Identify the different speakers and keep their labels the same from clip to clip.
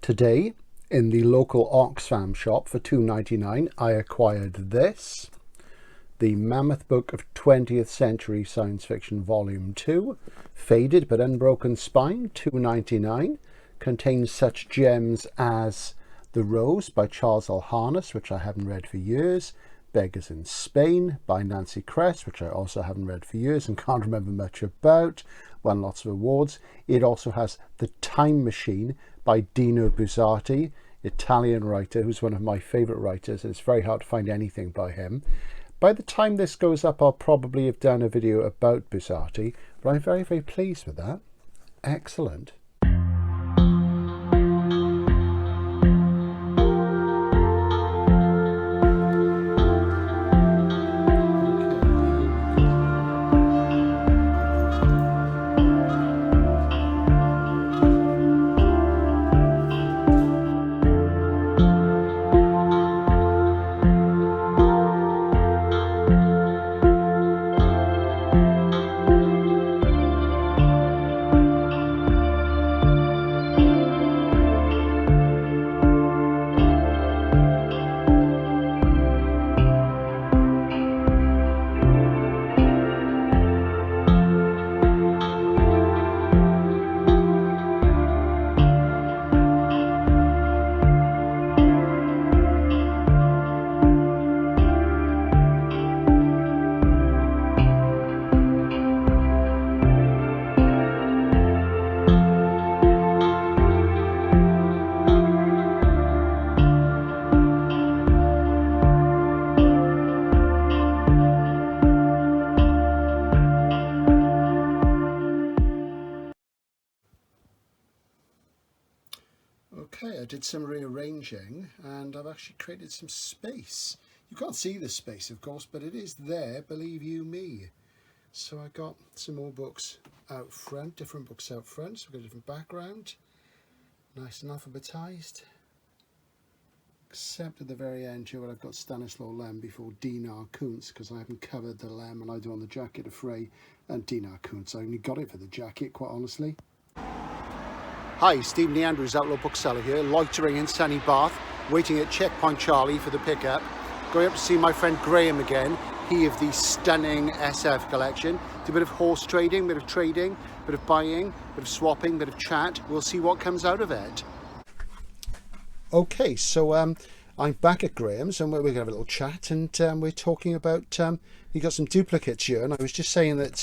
Speaker 1: Today, in the local Oxfam shop for £2.99, I acquired this, the Mammoth Book of 20th Century Science Fiction Volume 2, Faded but Unbroken Spine, £2.99, contains such gems as The Rose by Charles L. Harness, which I haven't read for years, Beggars in Spain by Nancy Kress, which I also haven't read for years and can't remember much about, won lots of awards. It also has The Time Machine by Dino Buzzati, Italian writer who's one of my favourite writers, and it's very hard to find anything by him. By the time this goes up, I'll probably have done a video about Buzzati, but I'm very, very pleased with that. Excellent. Okay, I did some rearranging and I've actually created some space. You can't see the space, of course, but it is there, believe you me. So I got some more books out front, different books out front, so we've got a different background, nice and alphabetized. Except at the very end here where I've got Stanislaw Lem before Dinar Kuntz, because I haven't covered the Lem and I do on the jacket of Frey and Dinar Kuntz. I only got it for the jacket, quite honestly. Hi, Stephen the Andrews, Outlaw Bookseller here, loitering in sunny Bath, waiting at Checkpoint Charlie for the pickup. Going up to see my friend Graham again, he of the stunning SF collection. Do a bit of horse trading, bit of trading, bit of buying, bit of swapping, bit of chat. We'll see what comes out of it. Okay, so I'm back at Graham's and we're going to have a little chat, and we're talking about, you got some duplicates here, and I was just saying that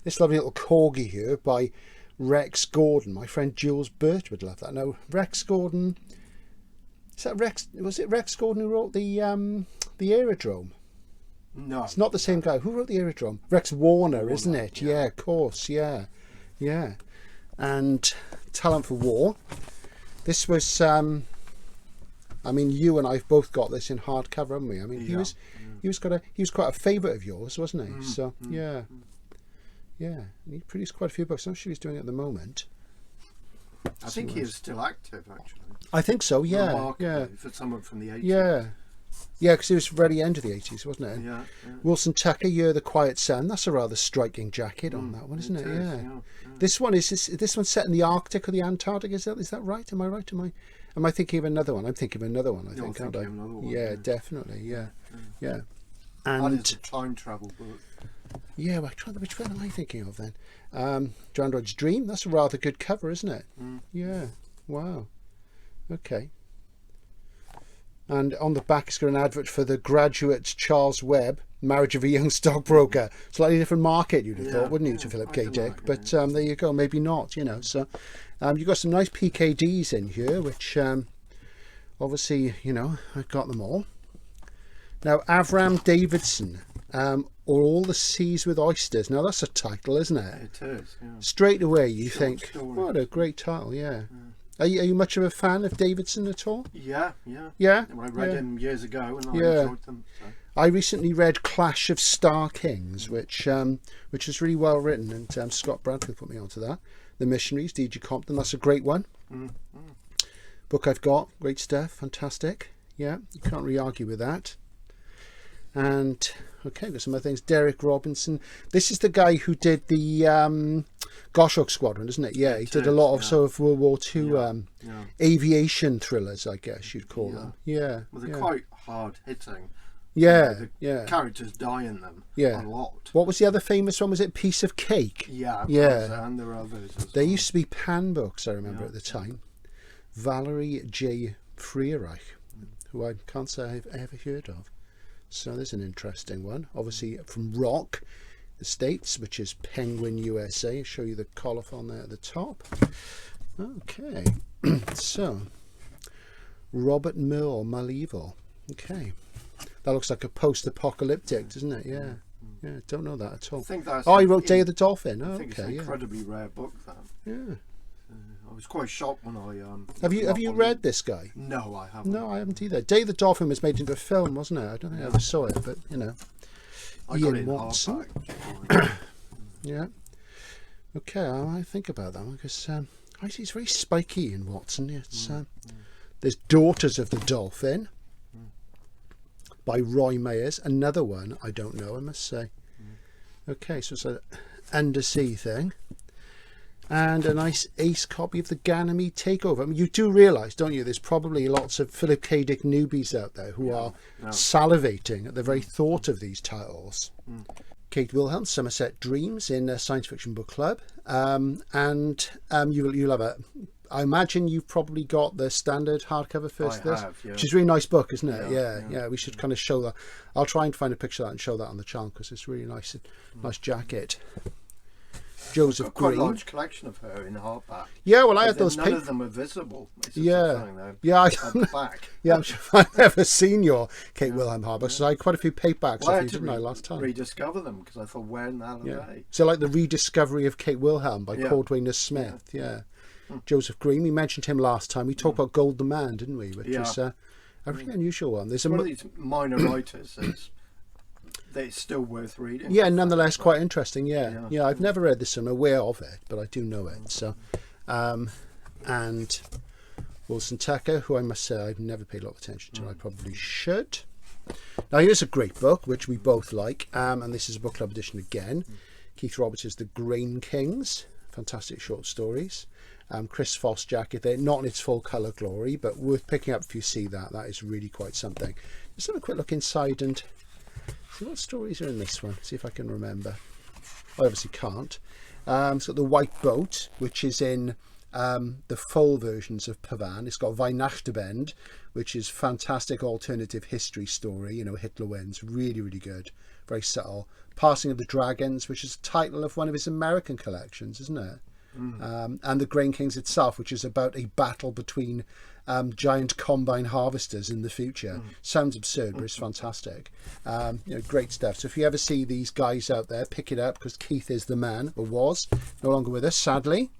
Speaker 1: this lovely little corgi here by Rex Gordon, my friend Jules Burt would love that. No, Rex Gordon, is that Rex, was it Rex Gordon who wrote the Aerodrome? No, it's not the same guy. Who wrote the Aerodrome? Rex Warner, isn't it? Yeah, of course, yeah, and Talent for War. This was I mean, you and I've both got this in hardcover, haven't we? I mean, he was quite a favourite of yours, wasn't he? So yeah. Yeah, and he produced quite a few books. I'm not sure he's doing it at the moment.
Speaker 2: I think he is still active, actually.
Speaker 1: I think so, yeah.
Speaker 2: For someone from the 80s.
Speaker 1: Yeah, because it was very end of the 80s, wasn't it?
Speaker 2: Yeah.
Speaker 1: Wilson Tucker, You're the Quiet Sun. That's a rather striking jacket on that one, isn't it? Yeah. This one is this one's set in the Arctic or the Antarctic. Is that right? Am I right? Am I thinking of another one? I'm thinking of another one. I think, aren't I? Yeah, definitely. Yeah.
Speaker 2: And that is a time travel book.
Speaker 1: Yeah, well, which one am I thinking of then? Drandrod's Dream. That's a rather good cover, isn't it? Yeah. Wow. Okay. And on the back, it's got an advert for the Graduate Charles Webb, Marriage of a Young Stockbroker. Slightly different market, you'd have thought, wouldn't you, to Philip K. Dick? But there you go. Maybe not, you know. So you've got some nice PKDs in here, which obviously, you know, I've got them all. Now, Avram Davidson, or All the Seas with Oysters. Now, that's a title, isn't it?
Speaker 2: It is, yeah.
Speaker 1: Straight away, you think, what a great title, yeah. Are you much of a fan of Davidson at all?
Speaker 2: Yeah.
Speaker 1: Yeah?
Speaker 2: I read him years ago and I enjoyed them. So.
Speaker 1: I recently read Clash of Star Kings, which is really well written, and Scott Bradley put me onto that. The Missionaries, D.G. Compton, that's a great one. Book I've got, great stuff, fantastic. Yeah, you can't really argue with that. And okay, got some other things. Derek Robinson. This is the guy who did the Goshawk Squadron, isn't it? Yeah, he did a lot of sort of World War II aviation thrillers, I guess you'd call them. Yeah.
Speaker 2: Well, they're quite hard hitting.
Speaker 1: Yeah,
Speaker 2: the characters die in them a lot.
Speaker 1: What was the other famous one? Was it Piece of Cake?
Speaker 2: Yeah, and there are others as
Speaker 1: There
Speaker 2: well.
Speaker 1: used to be pan books, I remember at the time. Valerie J. Freerich, who I can't say I've ever heard of. So there's an interesting one. Obviously from Rock, the States, which is Penguin USA. I'll show you the colophon there at the top. Okay, so Robert Maleval. Okay. That looks like a post-apocalyptic, doesn't it? Yeah. Yeah, don't know that at all.
Speaker 2: I think that's
Speaker 1: he wrote Day of the Dolphin. Oh,
Speaker 2: I think it's an incredibly rare book, that.
Speaker 1: Yeah.
Speaker 2: I was quite shocked when I...
Speaker 1: Have you read this guy?
Speaker 2: No, I haven't.
Speaker 1: No, I haven't either. Day of the Dolphin was made into a film, wasn't it? I don't think I ever saw it, but, you know. Ian Watson. Yeah. Okay, I think about that one, because he's very spiky, Ian Watson. It's, there's Daughters of the Dolphin by Roy Mayers. Another one I don't know, I must say. Okay, so it's an undersea thing. And a nice ace copy of the Ganymede Takeover. I mean, you do realise, don't you, there's probably lots of Philip K. Dick newbies out there who are salivating at the very thought of these titles. Kate Wilhelm, Somerset Dreams in a Science Fiction Book Club. And you'll have a... I imagine you've probably got the standard hardcover first.
Speaker 2: I have, yeah.
Speaker 1: Which is a really nice book, isn't it? Yeah. We should kind of show that. I'll try and find a picture of that and show that on the channel, because it's really nice. Nice jacket. Joseph
Speaker 2: I've got quite
Speaker 1: Green.
Speaker 2: a large collection of her in hardback.
Speaker 1: Yeah, well, I had those.
Speaker 2: None of them are visible.
Speaker 1: Yeah.
Speaker 2: At the back.
Speaker 1: Yeah, I'm sure I've never seen your Kate Wilhelm hardbacks. So I had quite a few paperbacks off you, didn't I, last time?
Speaker 2: Rediscover them, because I thought, where in the hell are they?
Speaker 1: So like the rediscovery of Kate Wilhelm by Cordwainer Smith. Yeah. Joseph Green, we mentioned him last time. We talked about Gold the Man, didn't we? Which is a really unusual one. There's
Speaker 2: one of these minor writers that's still worth reading.
Speaker 1: Yeah, nonetheless quite interesting. Yeah, I've never read this. I'm aware of it, but I do know it. So, and Wilson Tucker, who I must say I've never paid a lot of attention to. I probably should. Now here's a great book which we both like, and this is a book club edition again. Keith Roberts' The Grain Kings, fantastic short stories. Chris Foss jacket there, not in its full colour glory, but worth picking up if you see that. That is really quite something. Just have a quick look inside and see what stories are in this one. See if I can remember. I obviously can't. It's got The White Boat, which is in the full versions of Pavan. It's got Weihnachtebend, which is fantastic alternative history story. You know, Hitler wins. Really, really good. Very subtle. Passing of the Dragons, which is the title of one of his American collections, isn't it? And The Grain Kings itself, which is about a battle between giant combine harvesters in the future. Sounds absurd, but it's fantastic. Great stuff. So if you ever see these guys out there, pick it up, because Keith is the man, or was, no longer with us, sadly.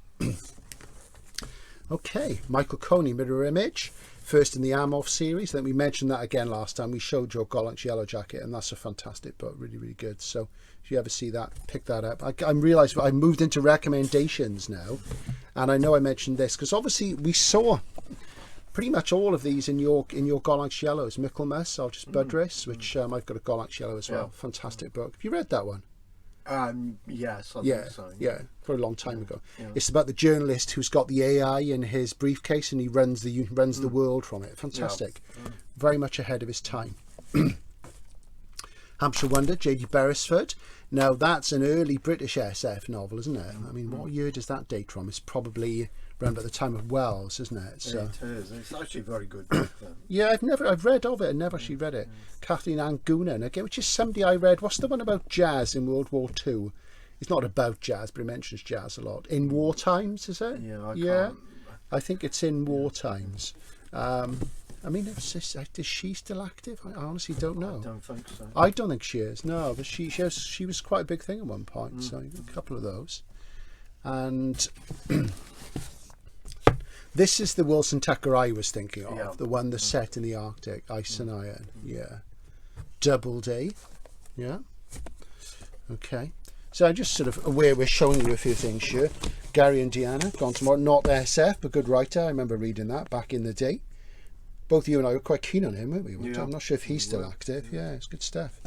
Speaker 1: Okay, Michael Coney, Mirror Image, first in the Amorph series. Then we mentioned that again last time. We showed your Gollancz Yellow Jacket, and that's a fantastic book, really, really good. So if you ever see that, pick that up. I realised I moved into recommendations now, and I know I mentioned this because obviously we saw pretty much all of these in your Gollancz Yellows. Michaelmas, I'll just Budris, which I've got a Gollancz Yellow as well. Fantastic book. Have you read that one?
Speaker 2: Yes, I think so.
Speaker 1: Yeah, for a long time ago. Yeah. It's about the journalist who's got the AI in his briefcase and he runs the world from it. Fantastic. Yeah. Very much ahead of his time. Hampshire Wonder, J.D. Beresford. Now that's an early British SF novel, isn't it? I mean, what year does that date from? It's probably around about the time of Wells, isn't it? So
Speaker 2: it is. It's actually a very good.
Speaker 1: Yeah, I've read of it and never actually read it. Kathleen Ann Goonan again, which is somebody I read. What's the one about jazz in World War II? It's not about jazz, but it mentions jazz a lot. In war times, is it?
Speaker 2: Yeah,
Speaker 1: I think it's in war times. I mean, is she still active? I honestly don't know.
Speaker 2: I don't think so.
Speaker 1: I don't think she is. No, but she was quite a big thing at one point. So a couple of those, and. This is the Wilson Tucker I was thinking of, the one that's set in the Arctic, Ice and Iron. Yeah. Doubleday. Yeah. Okay. So I'm just sort of aware we're showing you a few things here. Gary and Deanna, Gone Tomorrow, not SF, but good writer. I remember reading that back in the day. both you and I were quite keen on him, weren't we?
Speaker 2: Yeah.
Speaker 1: I'm not sure if he's still active. Yeah, it's good stuff.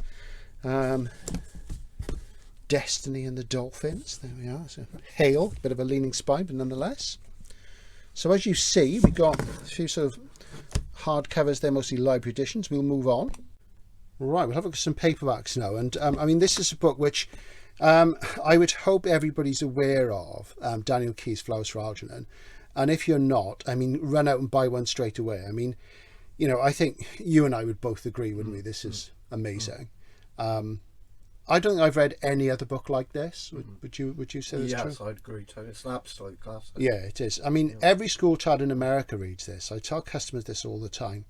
Speaker 1: Destiny and the Dolphins. There we are. So Hale, bit of a leaning spine, but nonetheless. So as you see, we've got a few sort of hardcovers. They're mostly library editions. We'll move on. Right, we'll have a look at some paperbacks now. And I mean, this is a book which I would hope everybody's aware of, Daniel Keyes' Flowers for Algernon. And if you're not, I mean, run out and buy one straight away. I mean, you know, I think you and I would both agree, wouldn't we? This is amazing. I don't think I've read any other book like this. Would you say that's true?
Speaker 2: Yes, I'd agree too. It's an absolute classic.
Speaker 1: Yeah, it is. I mean, every school child in America reads this. I tell customers this all the time.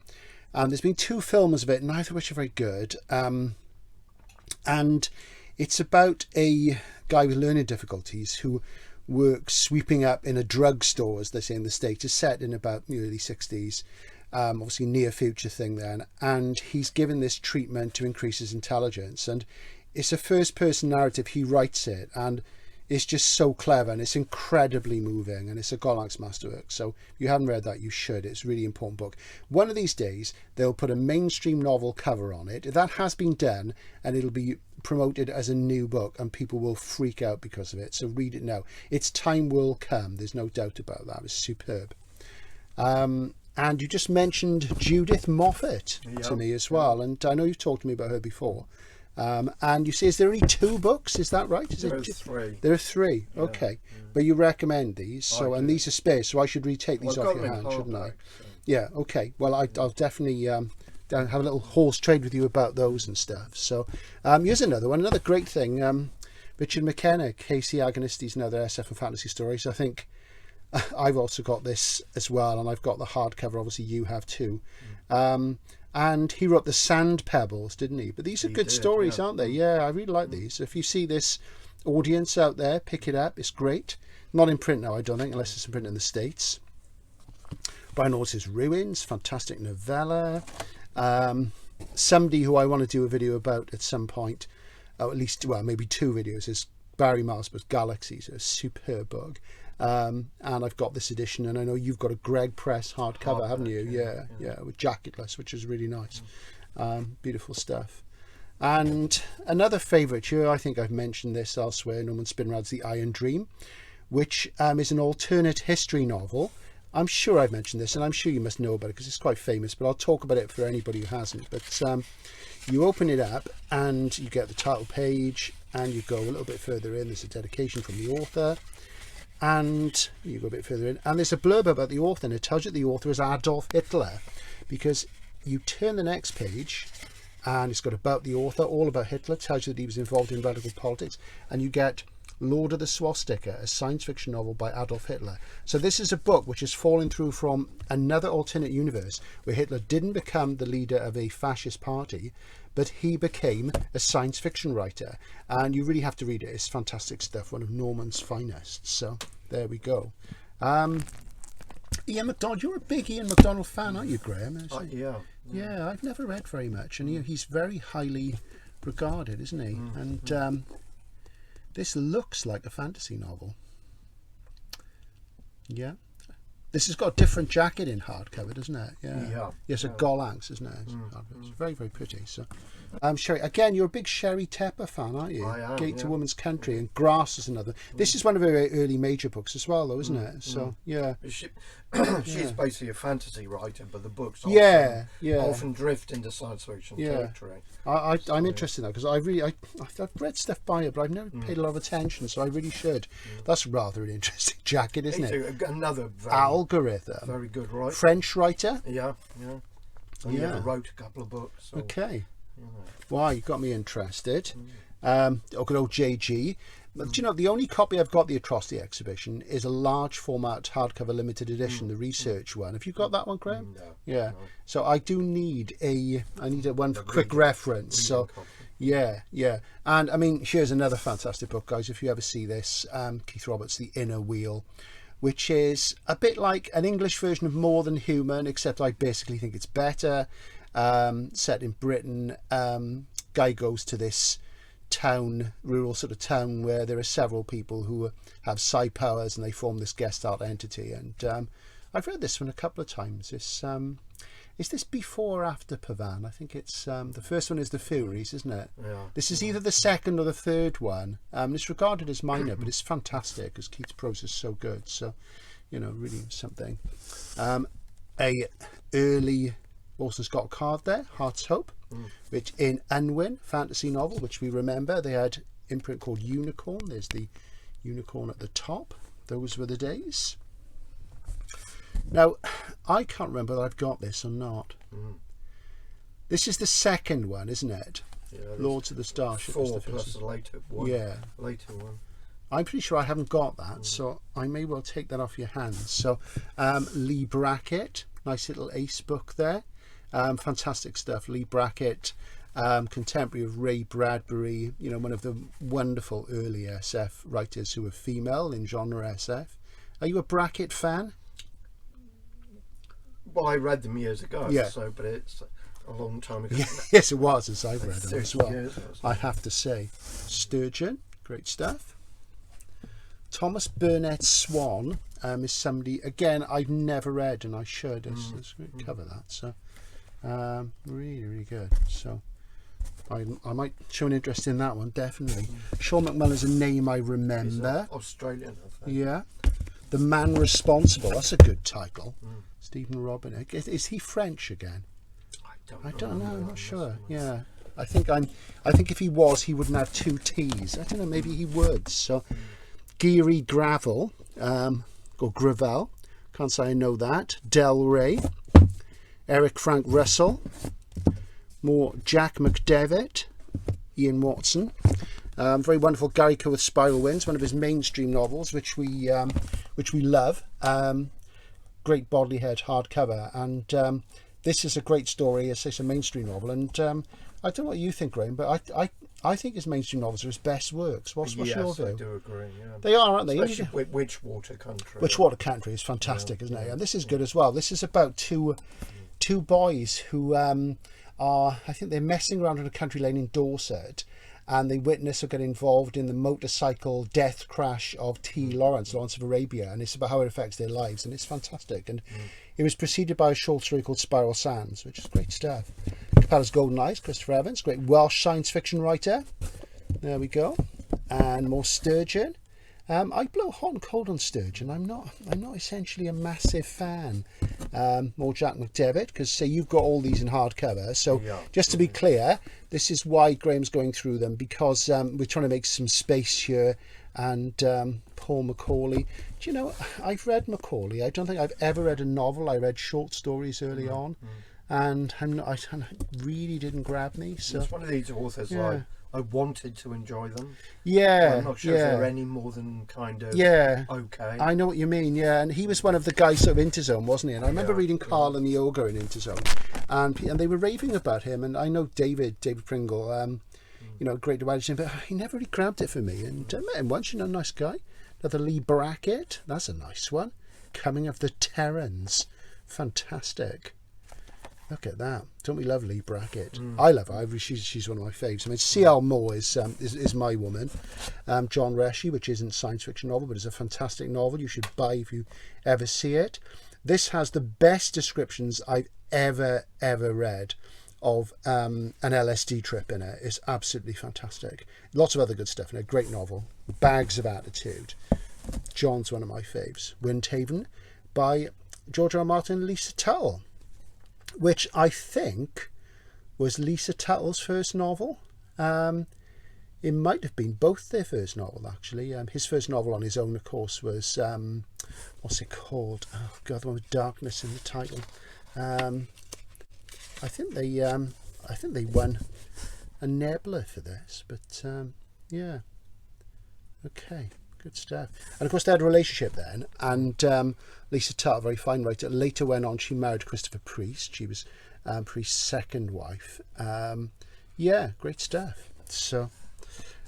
Speaker 1: There's been 2 films of it, neither of which are very good. And it's about a guy with learning difficulties who works sweeping up in a drugstore, as they say in the States. It's set in about the early 60s. Obviously near future thing then. And he's given this treatment to increase his intelligence. And it's a first person narrative. He writes it and it's just so clever and it's incredibly moving and it's a Gollancz masterwork. So if you haven't read that, you should. It's a really important book. One of these days they'll put a mainstream novel cover on it. That has been done and it'll be promoted as a new book and people will freak out because of it. So read it now. Its time will come. There's no doubt about that. It's superb. And you just mentioned Judith Moffat to me as well. And I know you've talked to me about her before. And you say, is there only 2 books? Is that right?
Speaker 2: There are 3.
Speaker 1: There are 3. Yeah, okay. Yeah. But you recommend these. So, and these are spares. So I should retake these off your hand, shouldn't I? So. Yeah. Okay. Well, I'll definitely have a little horse trade with you about those and stuff. So here's another one. Another great thing. Richard McKenna, Casey Agonisti's and other SF and fantasy stories. I think I've also got this as well, and I've got the hardcover. Obviously, you have too. And he wrote the Sand Pebbles, didn't he? But these are good stories, aren't they? Yeah, I really like these. So if you see this audience out there, pick it up. It's great. Not in print now, I don't think, unless it's in print in the States. Brian Orse's Ruins, fantastic novella. Somebody who I want to do a video about at some point, or at least, well, maybe 2 videos, is Barry Marsborough's Galaxies, a superb book. And I've got this edition, and I know you've got a Greg Press hardcover, haven't you? Yeah, with jacketless, which is really nice. Beautiful stuff. And another favourite here, I think I've mentioned this elsewhere, Norman Spinrad's The Iron Dream, which is an alternate history novel. I'm sure I've mentioned this, and I'm sure you must know about it because it's quite famous, but I'll talk about it for anybody who hasn't. But you open it up, and you get the title page, and you go a little bit further in. There's a dedication from the author. And you go a bit further in, and there's a blurb about the author, and it tells you the author is Adolf Hitler, because you turn the next page and it's got about the author, all about Hitler, tells you that he was involved in radical politics, and you get Lord of the Swastika, a science fiction novel by Adolf Hitler. So this is a book which has fallen through from another alternate universe where Hitler didn't become the leader of a fascist party, but he became a science fiction writer, and you really have to read it. It's fantastic stuff, one of Norman's finest. So there we go. Ian MacDonald, you're a big Ian MacDonald fan, aren't you, Graham? Yeah, I've never read very much, and he's very highly regarded, isn't he? And this looks like a fantasy novel. Yeah. This has got a different jacket in hardcover, doesn't it? Yeah. Yes, a Gollancz, isn't it? It's very, very pretty. So, Sherry, again, you're a big Sherry Tepper fan, aren't you?
Speaker 2: I am.
Speaker 1: Gate to Woman's Country and Grass is another. This is one of her early major books as well, though, isn't it? So, yeah.
Speaker 2: She's basically a fantasy writer, but the books often drift into science fiction territory.
Speaker 1: I'm interested in that because I've read stuff by her, but I've never paid a lot of attention, so I really should. That's rather an interesting jacket, isn't it?
Speaker 2: Another
Speaker 1: Algorithm.
Speaker 2: Very good writer.
Speaker 1: French writer?
Speaker 2: Yeah. He wrote a couple of books. So,
Speaker 1: okay. Wow, you got me interested. Good old JG. But do you know, the only copy I've got the Atrocity Exhibition is a large format hardcover limited edition, the research one. Have you got that one, Graham?
Speaker 2: No.
Speaker 1: Yeah.
Speaker 2: No.
Speaker 1: So I do need one for quick reference. So
Speaker 2: copy.
Speaker 1: Yeah. And I mean, here's another fantastic book, guys. If you ever see this, Keith Roberts' The Inner Wheel, which is a bit like an English version of More Than Human, except I basically think it's better. Set in Britain, guy goes to this rural sort of town where there are several people who have psi powers and they form this guest art entity. And I've read this one a couple of times. It's Is this before or after Pavan? I think it's the first one is the Furies, isn't it?
Speaker 2: Yeah.
Speaker 1: This is either the second or the third one. It's regarded as minor, but it's fantastic because Keith's prose is so good. So, you know, really something. A early Orson Scott card there, Heart's Hope, which in Unwin fantasy novel, which we remember, they had imprint called Unicorn. There's the unicorn at the top. Those were the days. Now, I can't remember whether I've got this or not. This is the second one, isn't it?
Speaker 2: Yeah,
Speaker 1: Lords of the Starship.
Speaker 2: 4 plus the later one.
Speaker 1: Yeah.
Speaker 2: Later one.
Speaker 1: I'm pretty sure I haven't got that, so I may well take that off your hands. So, Lee Brackett, nice little ace book there. Fantastic stuff. Lee Brackett, contemporary of Ray Bradbury, you know, one of the wonderful early SF writers who were female in genre SF. Are you a Brackett fan?
Speaker 2: Well, I read them years ago,
Speaker 1: Yeah.
Speaker 2: so, but it's a long time ago.
Speaker 1: Yes, it was, as I've read them as
Speaker 2: 30
Speaker 1: well.
Speaker 2: years or
Speaker 1: I
Speaker 2: something.
Speaker 1: have to say. Sturgeon, great stuff. Thomas Burnett Swan is somebody, again, I've never read and I should. Let's cover that. So, really, really good. So, I might show an interest in that one, definitely. Sean McMullen's a name I remember.
Speaker 2: He's Australian, I think.
Speaker 1: Yeah. The Man Responsible, that's a good title. Stephen Robin. Is he French again? I don't know, I'm not sure. Yeah. I think if he was, he wouldn't have 2 T's. I don't know, maybe he would. So Geary Gravel, or Gravel, can't say I know that. Del Rey, Eric Frank Russell, more Jack McDevitt, Ian Watson. Very wonderful Gary Coe with Spiral Winds, one of his mainstream novels, which we love. Great Bodley Head hardcover, and this is a great story. It's a mainstream novel, and I don't know what you think, Graham, but I think his mainstream novels are his best works. What's your view?
Speaker 2: Yes, I do agree. Yeah.
Speaker 1: They are, aren't they?
Speaker 2: Especially Witchwater Country.
Speaker 1: Witchwater Country is fantastic, isn't it? And this is good as well. This is about two boys who are, I think they're messing around in a country lane in Dorset, and they witness or get involved in the motorcycle death crash of T. Lawrence of Arabia, and it's about how it affects their lives, and it's fantastic. And it was preceded by a short story called Spiral Sands, which is great stuff. Capella's Golden Eyes, Christopher Evans, great Welsh science fiction writer. There we go. And more Sturgeon. I blow hot and cold on Sturgeon. I'm not essentially a massive fan. More Jack McDevitt, because say you've got all these in hardcover. So just to be clear, this is why Graham's going through them, because we're trying to make some space here. And Paul Macaulay. Do you know, I've read Macaulay. I don't think I've ever read a novel. I read short stories early on, and I really didn't grab me. So
Speaker 2: it's one of these authors like I wanted to enjoy them.
Speaker 1: Yeah,
Speaker 2: I'm not sure if they're any more than kind of okay.
Speaker 1: I know what you mean. Yeah, and he was one of the guys sort of Interzone, wasn't he? And I remember reading Carl and the Ogre in Interzone, and they were raving about him. And I know David Pringle. You know, great to manage him, but he never really grabbed it for me. And I met him once, you know, nice guy. Another Lee Brackett, that's a nice one. Coming of the Terrans, fantastic. Look at that. Don't we love Lee Brackett? I love her. She's one of my faves. I mean, C.L. Moore is my woman. John Reshi, which isn't a science fiction novel, but is a fantastic novel you should buy if you ever see it. This has the best descriptions I've ever read of an LSD trip in it. It's absolutely fantastic. Lots of other good stuff in it. Great novel. Bags of Attitude. John's one of my faves. Windhaven by George R. R. Martin and Lisa Tuttle, which I think was Lisa Tuttle's first novel. It might have been both their first novel, actually. His first novel on his own, of course, was what's it called? Oh God, the one with darkness in the title. I think they won a Nebula for this, but yeah, okay, good stuff. And of course they had a relationship then, and Lisa Tuttle, very fine writer, later went on, she married Christopher Priest. She was Priest's second wife. Yeah, great stuff. So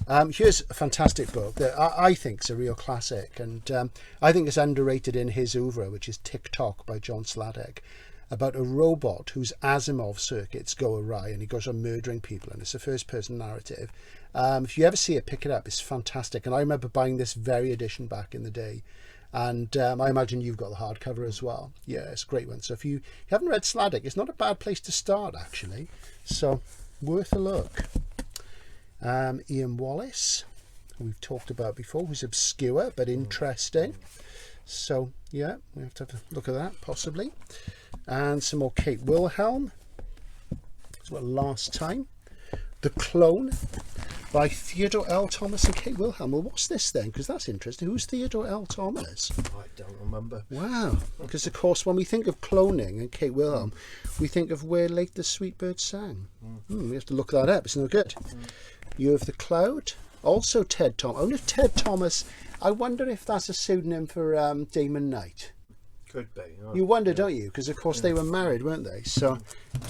Speaker 1: here's a fantastic book that I think is a real classic, and I think it's underrated in his oeuvre, which is Tick-Tock by John Sladek, about a robot whose Asimov circuits go awry and he goes on murdering people, and it's a first-person narrative. If you ever see it, pick it up. It's fantastic, and I remember buying this very edition back in the day. And I imagine you've got the hardcover as well. Yeah, it's a great one. So if you haven't read Sladek, it's not a bad place to start, actually. So worth a look. Ian Wallace, who we've talked about before, who's obscure but interesting. So yeah, we have to have a look at that possibly. And some more Kate Wilhelm. That's what last time. The Clone by Theodore L. Thomas and Kate Wilhelm. Well, what's this then? Because that's interesting. Who's Theodore L. Thomas?
Speaker 2: I don't remember.
Speaker 1: Wow. Because, of course, when we think of cloning and Kate Wilhelm, we think of Where Late the Sweet Bird Sang. We have to look that up. It's no good. You of the Cloud. Also Ted Thomas. I wonder if Ted Thomas... I wonder if that's a pseudonym for Damon Knight.
Speaker 2: Could be.
Speaker 1: You wonder, don't you? Because, of course, they were married, weren't they? So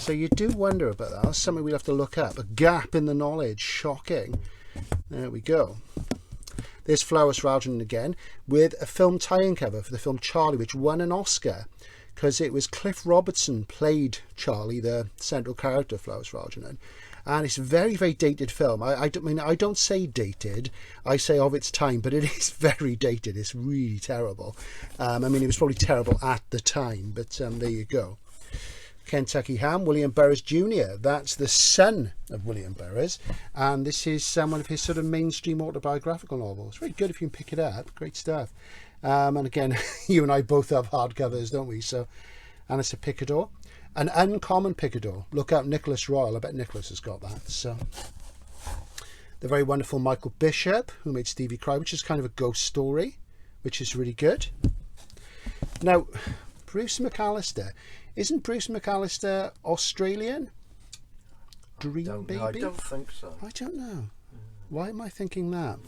Speaker 1: you do wonder about that. That's something we'll have to look up. A gap in the knowledge. Shocking. There we go. There's Flowers Algernon again with a film tie-in cover for the film Charlie, which won an Oscar because it was Cliff Robertson played Charlie, the central character of Flowers Algernon. And it's a very, very dated film. I don't say dated, I say of its time, but it is very dated. It's really terrible. It was probably terrible at the time, but there you go. Kentucky Ham, William Burroughs Jr. That's the son of William Burroughs, and this is one of his sort of mainstream autobiographical novels. Very good if you can pick it up. Great stuff. And again, you and I both have hardcovers, don't we? So, and it's a Picador. An uncommon Picador. Look out, Nicholas Royal. I bet Nicholas has got that. So, the very wonderful Michael Bishop, who made Stevie Cry, which is kind of a ghost story, which is really good. Now, Bruce McAllister. Isn't Bruce McAllister Australian? Dream Baby?
Speaker 2: I don't think so.
Speaker 1: I don't know. Why am I thinking that?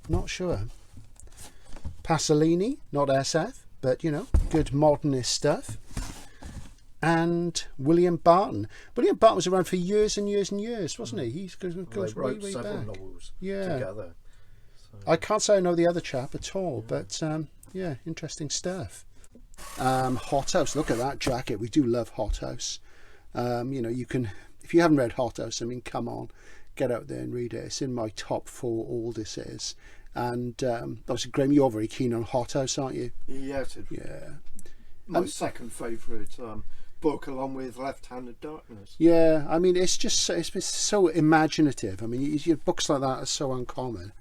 Speaker 1: Not sure. Pasolini, not SF, but good modernist stuff. And William Barton. William Barton was around for years and years and years, wasn't he? He goes way back.
Speaker 2: Novels together. So.
Speaker 1: I can't say I know the other chap at all, but interesting stuff. Hothouse, look at that jacket. We do love Hothouse. You can, if you haven't read Hothouse, come on, get out there and read it. It's in my top 4 Aldises. And obviously, Graham, you're very keen on Hothouse, aren't you?
Speaker 2: Yes.
Speaker 1: Yeah.
Speaker 2: My second favourite book, along with Left-Handed Darkness.
Speaker 1: Yeah, it's just it's so imaginative. Your books like that are so uncommon.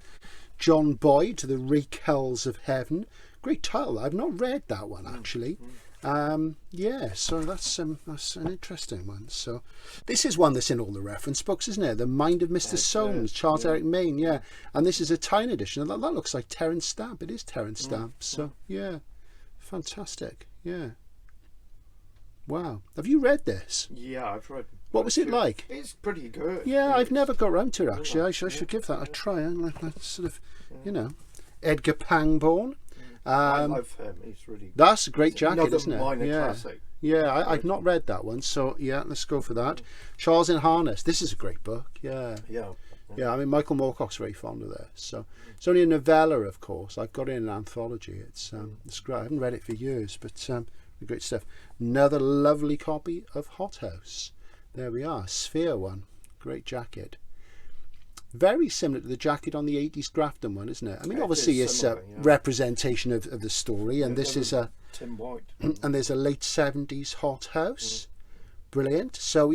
Speaker 1: John Boyd, The Rake Hells of Heaven. Great title. I've not read that one actually. So that's an interesting one. So this is one that's in all the reference books, isn't it? The Mind of Mr. Soames, Charles Eric Maine. Yeah, and this is a tiny edition. That looks like Terence Stamp. It is Terence Stamp. So yeah, fantastic. Yeah. Wow. Have you read this?
Speaker 2: Yeah, I've read.
Speaker 1: What was it like?
Speaker 2: It's pretty good.
Speaker 1: Yeah, I've never got round to it actually. I should give that a try. Sort of, Edgar Pangborn.
Speaker 2: I love him. He's really.
Speaker 1: That's a great jacket, isn't it?
Speaker 2: Minor classic.
Speaker 1: Yeah, I've not read that one, so yeah, let's go for that. Charles in Harness. This is a great book. Yeah. Michael Moorcock's very fond of this. So it's only a novella, of course. I've got it in an anthology. It's great. I haven't read it for years, but great stuff. Another lovely copy of Hothouse. There we are. Sphere one. Great jacket. Very similar to the jacket on the 80s Grafton one, isn't it? Obviously it's a representation of the story, and this is a
Speaker 2: Tim White.
Speaker 1: And there's a late 70s Hothouse. Brilliant. So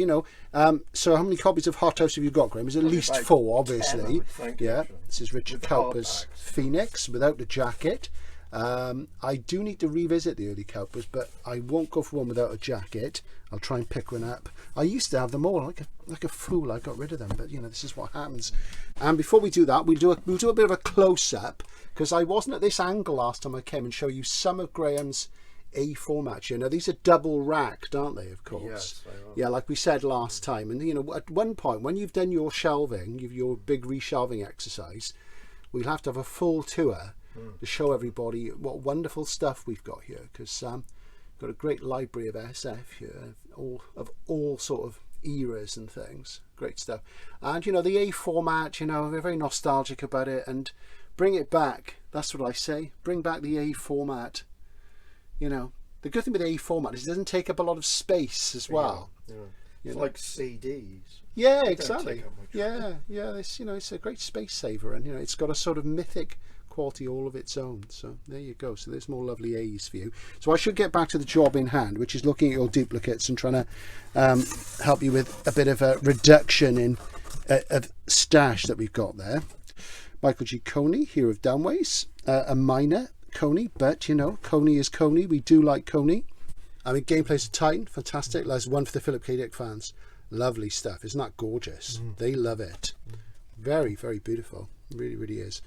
Speaker 1: so how many copies of Hothouse have you got, Graham? There's at least 4, obviously.
Speaker 2: 10,
Speaker 1: yeah. This is Richard Cowper's Phoenix without the jacket. I do need to revisit the early Cowpers, but I won't go for one without a jacket. I'll try and pick one up. I used to have them all like a fool. I got rid of them, but this is what happens. And before we do that, we'll do a bit of a close up, because I wasn't at this angle last time I came and show you some of Graham's A format. These are double racked, aren't they? Of course.
Speaker 2: Yes, they are.
Speaker 1: Yeah, like we said last time. And at one point when you've done your shelving, your big reshelving exercise, we'll have to have a full tour to show everybody what wonderful stuff we've got here, because got a great library of SF here, of all sort of eras and things. Great stuff. And the A format, we're very nostalgic about it, and bring it back. That's what I say. Bring back the A format. The good thing with the A format is it doesn't take up a lot of space as well.
Speaker 2: It's like CDs.
Speaker 1: Yeah, exactly. Yeah. It's it's a great space saver, and it's got a sort of mythic quality all of its own. So there you go. So there's more lovely A's for you. So I should get back to the job in hand, which is looking at your duplicates and trying to help you with a bit of a reduction in of stash that we've got there. Michael G. Coney, here of Downways, a minor Coney, but you know, Coney is Coney. We do like Coney. I mean, Gameplays of Titan, fantastic. There's one for the Philip K. Dick fans. Lovely stuff. Isn't that gorgeous? They love it. Very, very beautiful. Really, really is.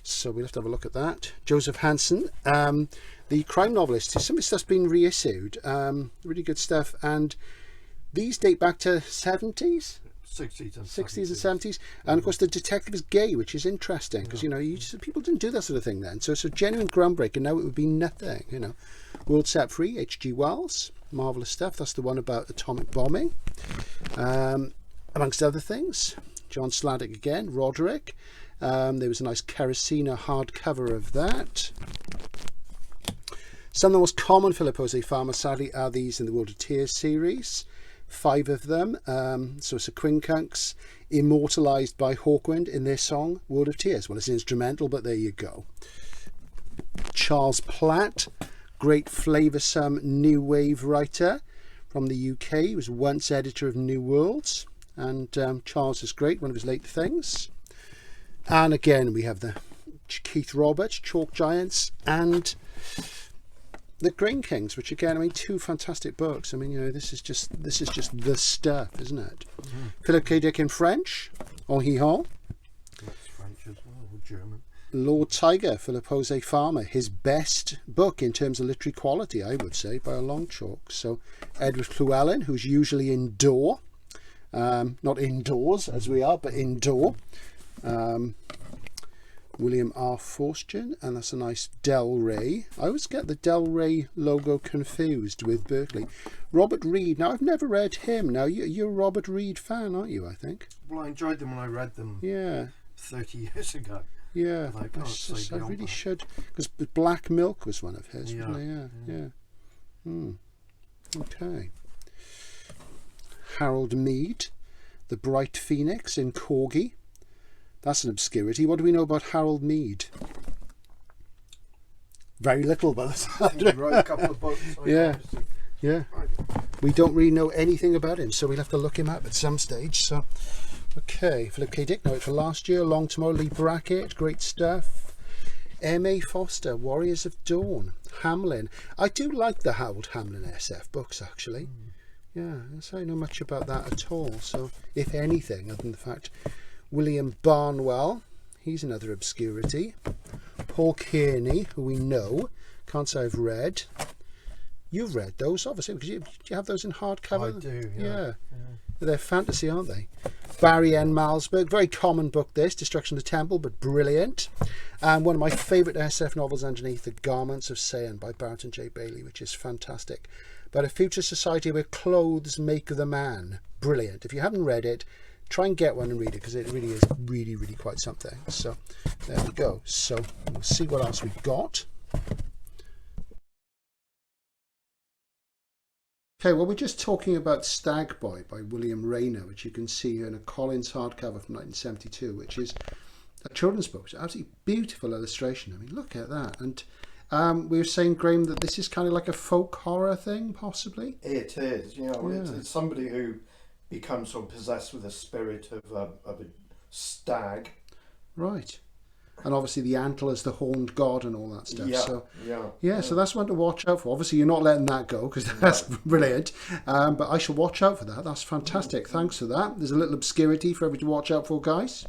Speaker 1: So we'll have to have a look at that. Joseph Hansen, the crime novelist. Some of his stuff's been reissued. Really good stuff. And these date back to 70s?
Speaker 2: 60s and
Speaker 1: 70s. And of course the detective is gay, which is interesting because, you know, people didn't do that sort of thing then. So it's a genuine groundbreaker. Now it would be nothing, you know. World Set Free, H.G. Wells. Marvellous stuff. That's the one about atomic bombing. Amongst other things. John Sladek again. Roderick. There was a nice Kerosena hardcover of that. Some of the most common Philip Jose Farmer, sadly, are these in the World of Tears series. 5 of them. So it's a quincunx immortalised by Hawkwind in their song World of Tears. Well, it's instrumental, but there you go. Charles Platt, great flavoursome new wave writer from the UK. He was once editor of New Worlds, and Charles is great, one of his late things. And again, we have the Keith Roberts, Chalk Giants, and the Grain Kings, which again, I mean, 2 fantastic books. I mean, you know, this is just the stuff, isn't it? Philip K. Dick in French, On He Haw.
Speaker 2: That's French as well, or German.
Speaker 1: Lord Tiger, Philip Jose Farmer, his best book in terms of literary quality, I would say, by a long chalk. So Edward Llewellyn, who's usually indoor, not indoors as we are, but indoor. William R. Forstchen, and that's a nice Del Rey. I always get the Del Rey logo confused with Berkeley. Robert Reed. Now, I've never read him. Now, you're a Robert Reed fan, aren't you, I think?
Speaker 2: Well, I enjoyed them when I read them 30 years ago.
Speaker 1: Yeah, I really should. Because Black Milk was one of his, wasn't it? Yeah. Okay. Harold Mead, The Bright Phoenix in Corgi. That's an obscurity. What do we know about Harold Mead? Very little, but
Speaker 2: he wrote a couple of books.
Speaker 1: Yeah. We don't really know anything about him, so we'll have to look him up at some stage. So, okay, Philip K. Dick, for last year. Long Tomorrow, Lee Brackett, great stuff. M.A. Foster, Warriors of Dawn. Hamlin. I do like the Harold Hamlin SF books, actually. Yeah, I don't know much about that at all. So, if anything, other than the fact... William Barnwell, he's another obscurity. Paul Kearney, who we know, can't say I've read. You've read those, obviously, because you have those in hardcover.
Speaker 2: I do,
Speaker 1: yeah. They're fantasy, aren't they? Barry N. Malmsberg, very common book this, Destruction of the Temple, but brilliant. And one of my favourite SF novels underneath, The Garments of Seon by Barton J. Bailey, which is fantastic. But a future society where clothes make the man. Brilliant. If you haven't read it, try and get one and read it, because it really is really, really quite something. So there we go. So we'll see what else we've got. Okay, well, we're just talking about Stag Boy by William Rayner, which you can see here in a Collins hardcover from 1972, which is a children's book. It's an absolutely beautiful illustration. I mean, look at that. And we were saying, Graham, that this is kind of like a folk horror thing, possibly?
Speaker 2: It is, you know, it's somebody who becomes sort of possessed with a spirit of a stag. Right. And obviously the antlers, the horned god and all that stuff. So that's one to watch out for. Obviously you're not letting that go, because that's brilliant. But I shall watch out for that. That's fantastic. Thanks for that. There's a little obscurity for everybody to watch out for, guys.